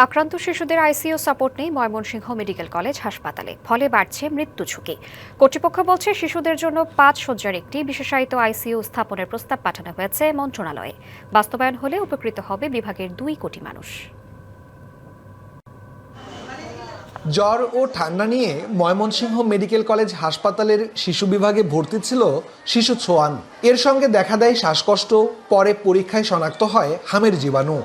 আক্রান্ত শিশুদের ICU support নেই ময়মনসিংহ মেডিকেল কলেজ হাসপাতালে, ফলে বাড়ছে মৃত্যু ঝুঁকি। কর্তৃপক্ষ বলছে শিশুদের জন্য 5 শয্যার একটি বিশেষায়িত আইসিইউ স্থাপনের প্রস্তাব পাঠানো হয়েছে মন্ত্রণালয়ে। বাস্তবায়ন হলে উপকৃত হবে বিভাগের 2 কোটি মানুষ। জ্বর ও ঠান্ডা নিয়ে ময়মনসিংহ মেডিকেল কলেজ হাসপাতালের শিশু বিভাগে ভর্তি ছিল শিশু ছোয়ান। এর সঙ্গে দেখা দেয় শ্বাসকষ্ট, পরে পরীক্ষায় শনাক্ত হয় হামের জীবাণু।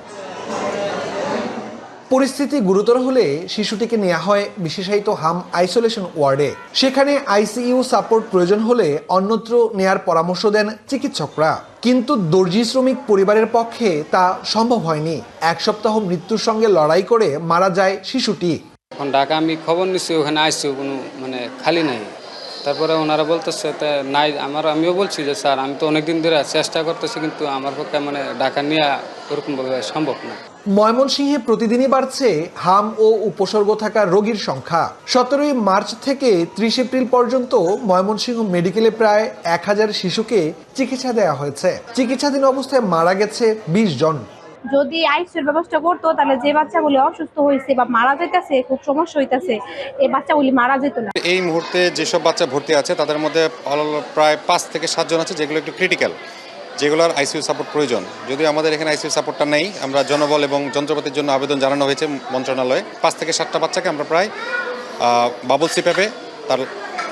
পরিস্থিতি গুরুতর হলে শিশুটিকে নেওয়া হয় বিশেষায়িত হাম আইসোলেশন ওয়ার্ডে। সেখানে আইসিইউ সাপোর্ট প্রয়োজন হলে অন্যত্র নেয়ার পরামর্শ দেন চিকিৎসকরা, কিন্তু দর্জি শ্রমিক পরিবারের পক্ষে তা সম্ভব হয়নি। 1 সপ্তাহ মৃত্যুর সঙ্গে লড়াই করে মারা যায় শিশুটি। এখন ঢাকা আমি খবর নিচ্ছি, ওখানে আইসিইউ কোনো খালি নাই। তারপরে ওনারা বলতেছে নাই, আমিও বলছি যে স্যার আমি তো অনেকদিন ধরে চেষ্টা করতেছি, কিন্তু আমার পক্ষে ঢাকা নিয়ে ওরকমভাবে সম্ভব না। ময়মনসিংহে প্রতিদিনই বাড়ছে হাম ও উপসর্গ থাকা রোগীর সংখ্যা। 17 মার্চ থেকে 30 এপ্রিল পর্যন্ত ময়মনসিংহ মেডিকেলে প্রায় 1000 শিশুকে চিকিৎসা দেওয়া হয়েছে। চিকিৎসাধীন অবস্থায় মারা গেছে 20 জন। যদি আইসিইউর ব্যবস্থা করতো তাহলে যে বাচ্চাগুলি অসুস্থ হয়েছে বা মারা যাইতেছে, খুব সমস্যা হইতেছে, এই বাচ্চাগুলি মারা যেত না। এই মুহূর্তে যেসব বাচ্চা ভর্তি আছে তাদের মধ্যে প্রায় 5 থেকে 7 জন আছে যেগুলো একটু ক্রিটিক্যাল, যেগুলোর আইসিইউ সাপোর্ট প্রয়োজন। যদিও আমাদের এখানে আইসিইউ সাপোর্টটা নেই, আমরা জনবল এবং যন্ত্রপাতির জন্য আবেদন জানানো হয়েছে মন্ত্রণালয়ে। 5 থেকে 7টা বাচ্চাকে আমরা প্রায় বাবল সিপ্যাপে তার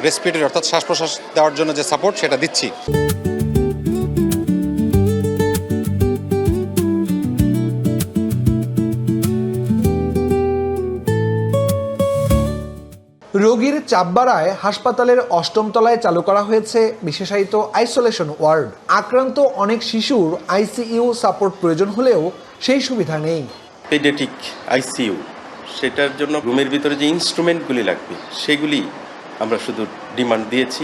রেসপিরেটরি অর্থাৎ শ্বাস প্রশ্বাস দেওয়ার জন্য যে সাপোর্ট সেটা দিচ্ছি। রোগীর চাপ বাড়ায় হাসপাতালের 8ম তলায় চালু করা হয়েছে বিশেষায়িত আইসোলেশন ওয়ার্ড। আক্রান্ত অনেক শিশুর আইসিইউ সাপোর্ট প্রয়োজন হলেও সেই সুবিধা নেই। পেডিয়াট্রিক আইসিইউ, সেটার জন্য রুমের ভিতরে যে ইনস্ট্রুমেন্টগুলি লাগবে সেগুলি আমরা শুধু ডিমান্ড দিয়েছি।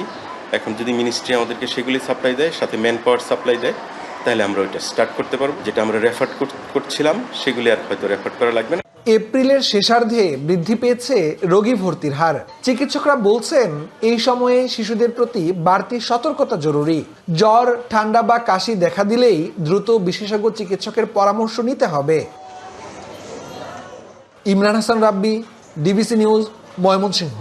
এখন যদি মিনিস্ট্রি আমাদেরকে সেগুলি সাপ্লাই দেয়, সাথে ম্যান পাওয়ার সাপ্লাই দেয়, তাহলে আমরা ওইটা স্টার্ট করতে পারবো। যেটা আমরা রেফার করছিলাম সেগুলি আর হয়তো রেফার করা লাগবে না। এপ্রিলের শেষার্ধে বৃদ্ধি পেয়েছে রোগী ভর্তির হার। চিকিৎসকরা বলছেন এই সময়ে শিশুদের প্রতি বাড়তি সতর্কতা জরুরি। জ্বর, ঠান্ডা বা কাশি দেখা দিলেই দ্রুত বিশেষজ্ঞ চিকিৎসকের পরামর্শ নিতে হবে। ইমরান হাসান রাব্বি, ডিবিসি নিউজ, ময়মনসিংহ।